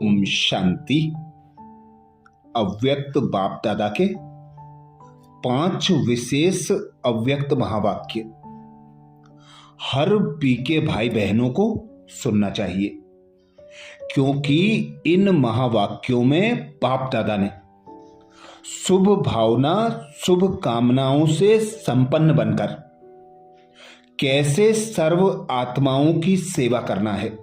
ओम शांति। अव्यक्त बाप दादा के 5 विशेष अव्यक्त महावाक्य हर पीके भाई बहनों को सुनना चाहिए, क्योंकि इन महावाक्यों में बाप दादा ने शुभ भावना शुभ कामनाओं से संपन्न बनकर कैसे सर्व आत्माओं की सेवा करना है,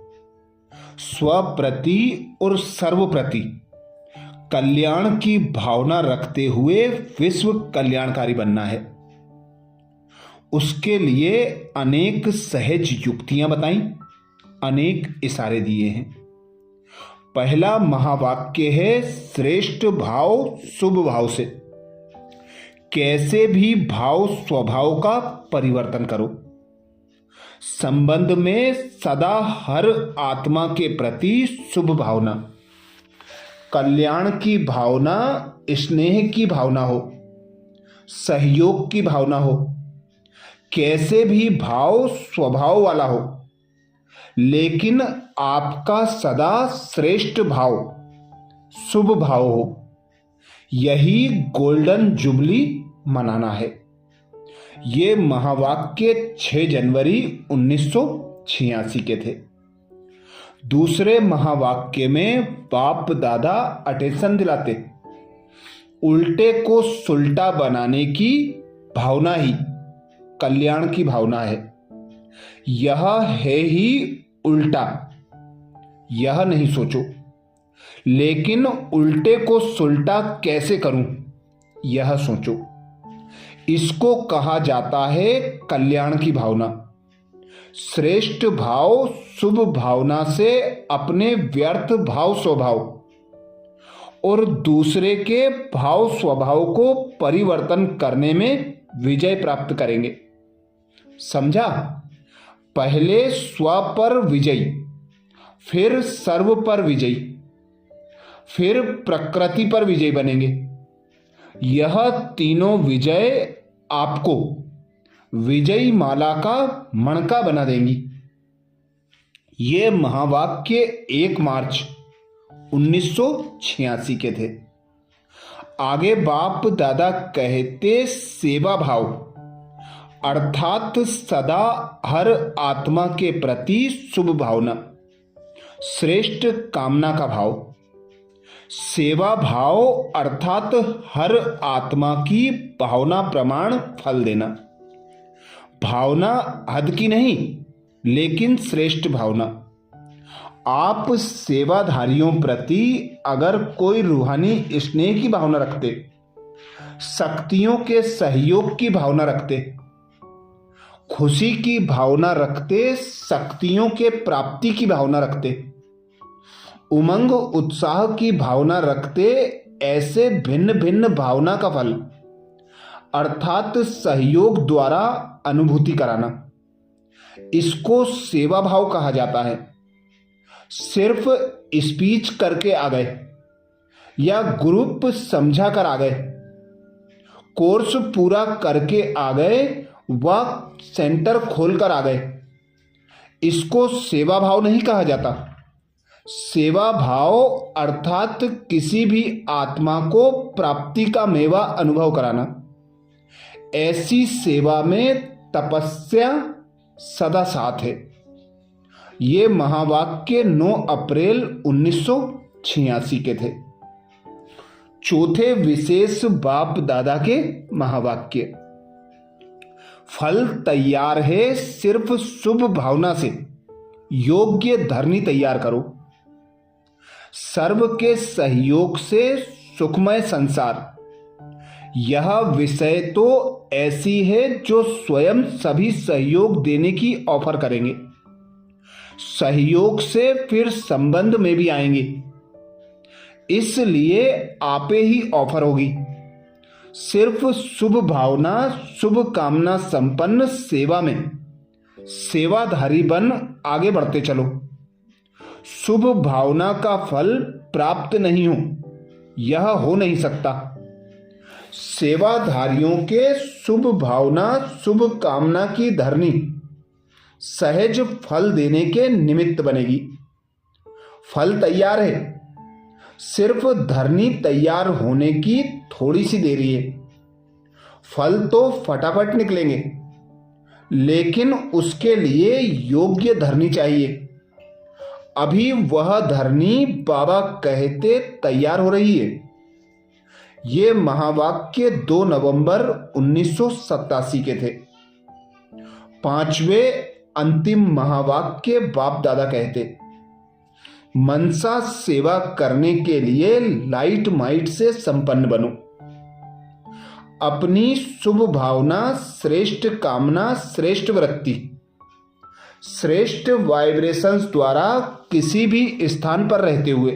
स्वप्रति और सर्वप्रति कल्याण की भावना रखते हुए विश्व कल्याणकारी बनना है, उसके लिए अनेक सहज युक्तियां बताई, अनेक इशारे दिए हैं। पहला महावाक्य है श्रेष्ठ भाव शुभ भाव से कैसे भी भाव स्वभाव का परिवर्तन करो। संबंध में सदा हर आत्मा के प्रति शुभ भावना, कल्याण की भावना, स्नेह की भावना हो, सहयोग की भावना हो, कैसे भी भाव स्वभाव वाला हो, लेकिन आपका सदा श्रेष्ठ भाव शुभ भाव हो। यही गोल्डन जुबली मनाना है। ये महावाक्य 6 जनवरी 1986 के थे। दूसरे महावाक्य में बाप दादा अटेंशन दिलाते, उल्टे को सुल्टा बनाने की भावना ही कल्याण की भावना है। यह है ही उल्टा, यह नहीं सोचो, लेकिन उल्टे को सुल्टा कैसे करूं यह सोचो। इसको कहा जाता है कल्याण की भावना। श्रेष्ठ भाव शुभ भावना से अपने व्यर्थ भाव स्वभाव और दूसरे के भाव स्वभाव को परिवर्तन करने में विजय प्राप्त करेंगे। समझा? पहले स्व पर विजयी, फिर सर्व पर विजयी, फिर प्रकृति पर विजयी बनेंगे। यह तीनों विजय आपको विजयी माला का मणका बना देंगी। ये महावाक्य 1 मार्च 1986 के थे। आगे बाप दादा कहते सेवा भाव अर्थात सदा हर आत्मा के प्रति शुभ भावना, श्रेष्ठ कामना का भाव। सेवा भाव अर्थात हर आत्मा की भावना प्रमाण फल देना। भावना हद की नहीं, लेकिन श्रेष्ठ भावना। आप सेवाधारियों प्रति अगर कोई रूहानी स्नेह की भावना रखते, शक्तियों के सहयोग की भावना रखते, खुशी की भावना रखते, शक्तियों के प्राप्ति की भावना रखते, उमंग उत्साह की भावना रखते, ऐसे भिन्न भिन्न भावना का फल अर्थात सहयोग द्वारा अनुभूति कराना, इसको सेवा भाव कहा जाता है। सिर्फ स्पीच करके आ गए या ग्रुप समझा कर आ गए, कोर्स पूरा करके आ गए व सेंटर खोलकर आ गए, इसको सेवा भाव नहीं कहा जाता। सेवा भाव अर्थात किसी भी आत्मा को प्राप्ति का मेवा अनुभव कराना। ऐसी सेवा में तपस्या सदा साथ है। ये महावाक्य 9 अप्रैल 1986 के थे। चौथे विशेष बाप दादा के महावाक्य फल तैयार है, सिर्फ शुभ भावना से योग्य धरनी तैयार करो। सर्व के सहयोग से सुखमय संसार, यह विषय तो ऐसी है जो स्वयं सभी सहयोग देने की ऑफर करेंगे। सहयोग से फिर संबंध में भी आएंगे, इसलिए आपे ही ऑफर होगी। सिर्फ शुभ भावना शुभ कामना संपन्न सेवा में सेवाधारी बन आगे बढ़ते चलो। शुभ भावना का फल प्राप्त नहीं हो, यह हो नहीं सकता। सेवाधारियों के शुभ भावना शुभ कामना की धरनी सहज फल देने के निमित्त बनेगी। फल तैयार है, सिर्फ धरनी तैयार होने की थोड़ी सी देरी है। फल तो फटाफट निकलेंगे, लेकिन उसके लिए योग्य धरनी चाहिए। अभी वह धरनी बाबा कहते तैयार हो रही है। ये महावाक्य 2 नवंबर 1987 के थे। 5वें अंतिम महावाक्य बाप दादा कहते, मनसा सेवा करने के लिए लाइट माइट से संपन्न बनो। अपनी शुभ भावना, श्रेष्ठ कामना, श्रेष्ठ वृत्ति, श्रेष्ठ वाइब्रेशंस द्वारा किसी भी स्थान पर रहते हुए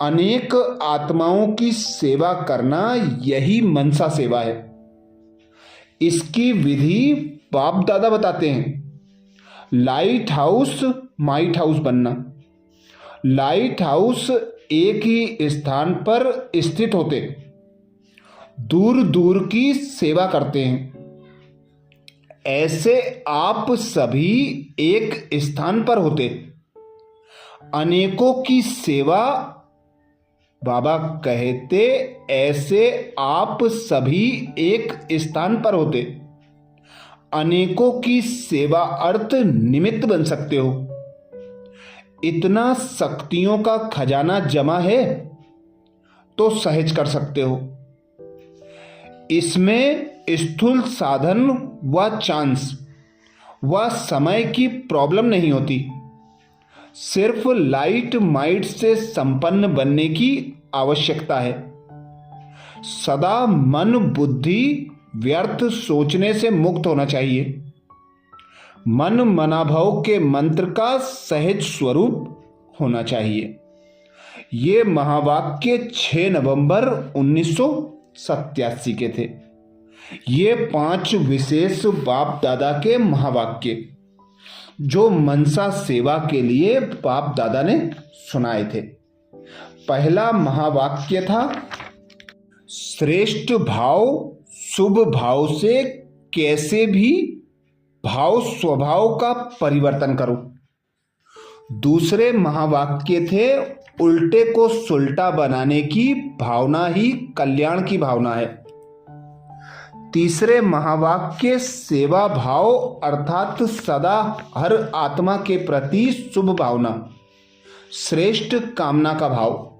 अनेक आत्माओं की सेवा करना, यही मनसा सेवा है। इसकी विधि बाप दादा बताते हैं। लाइट हाउस माइट हाउस बनना। लाइट हाउस एक ही स्थान पर स्थित होते दूर दूर की सेवा करते हैं। ऐसे आप सभी एक स्थान पर होते अनेकों की सेवा। बाबा कहते, ऐसे आप सभी एक स्थान पर होते अनेकों की सेवा अर्थ निमित्त बन सकते हो। इतना शक्तियों का खजाना जमा है तो सहज कर सकते हो। इसमें स्थूल साधन व चांस व समय की प्रॉब्लम नहीं होती। सिर्फ लाइट माइट से संपन्न बनने की आवश्यकता है। सदा मन बुद्धि व्यर्थ सोचने से मुक्त होना चाहिए। मन मनाभव के मंत्र का सहज स्वरूप होना चाहिए। ये महावाक्य 6 नवंबर 1987 के थे। ये 5 विशेष बाप दादा के महावाक्य जो मनसा सेवा के लिए बाप दादा ने सुनाए थे। पहला महावाक्य था, श्रेष्ठ भाव शुभ भाव से कैसे भी भाव स्वभाव का परिवर्तन करो। दूसरे महावाक्य थे, उल्टे को सुलटा बनाने की भावना ही कल्याण की भावना है। तीसरे महावाक्य, सेवा भाव अर्थात सदा हर आत्मा के प्रति शुभ भावना, श्रेष्ठ कामना का भाव।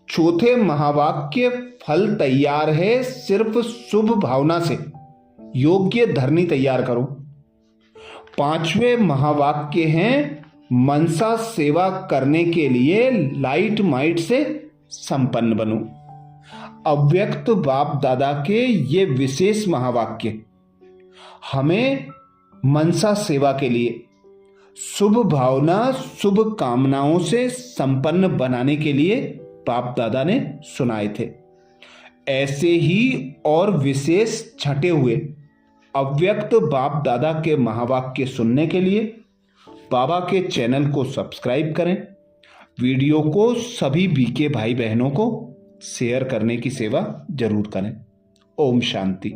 चौथे महावाक्य, फल तैयार है, सिर्फ शुभ भावना से योग्य धरनी तैयार करो। 5वें महावाक्य हैं, मनसा सेवा करने के लिए लाइट माइट से संपन्न बनो। अव्यक्त बाप दादा के ये विशेष महावाक्य हमें मनसा सेवा के लिए शुभ भावना शुभ कामनाओं से संपन्न बनाने के लिए बाप दादा ने सुनाए थे। ऐसे ही और विशेष छटे हुए अव्यक्त बाप दादा के महावाक्य सुनने के लिए बाबा के चैनल को सब्सक्राइब करें। वीडियो को सभी बीके भाई बहनों को शेयर करने की सेवा जरूर करें। ओम शांति।